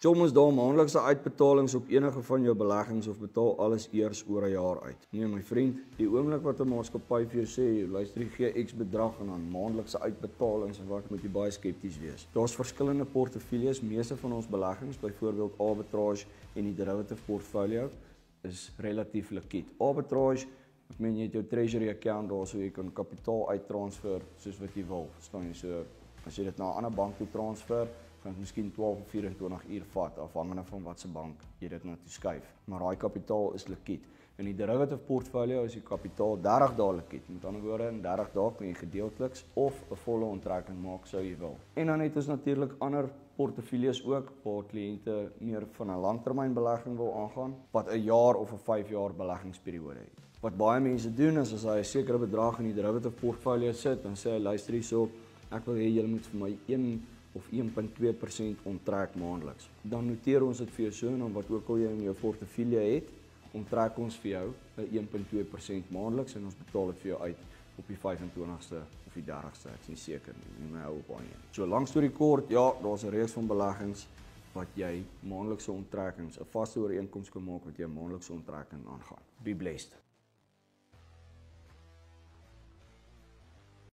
Chom is daar maandelikse uitbetalings op enige van jou beleggings of betaal alles eers oor 'n jaar uit. Nee my vriend, die oomblik wat 'n maatskappy vir jou sê, luister jy gee X bedrag en dan maandelikse uitbetalings en wat moet jy baie skepties wees. Daar's verskillende portefeuilles, meeste van ons beleggings, byvoorbeeld arbitrage en die derivative portfolio is relatief liquid. Arbitrage, ek meen jy het jou treasury account daar so jy kan kapitaal uittransfer soos wat jy wil. Verstaan jy? So as jy dit na 'n ander bank toe transfer, kan dit miskien 12 of 24 uur vat afhangende van watse bank jy dit na toe skuif. Maar daai kapitaal is liquid. In die derivative portfolio is die kapitaal 30 dae liquid. Met ander woorde, in 30 dae kan jy gedeelteliks of 'n volle onttrekking maak sou jy wil. En dan het ons natuurlik ander portefeuilles ook waar kliënte meer van 'n langtermynbelegging wil aangaan wat 'n jaar of 'n 5 jaar beleggingsperiode het. Wat baie mense doen is as hy 'n sekere bedrag in die derivative portfolio sit, dan sê hy luister hierso, ek wil hê julle moet vir my 1 of 1.2% onttrek maandeliks. Dan noteer ons dit vir jou so en dan wat ook al jy in jou portefeulje het, onttrek ons vir jou 'n 1.2% maandeliks en ons betaal dit vir jou uit op die 25ste of die 30ste, ek is nie seker nie, my hou op aan een. So lank storie kort, ja, daar's 'n reeks van beleggings wat jy maandelikse onttrekkings, 'n vaste ooreenkoms kan maak wat jy 'n maandelikse onttrekking aangaan. Be blessed.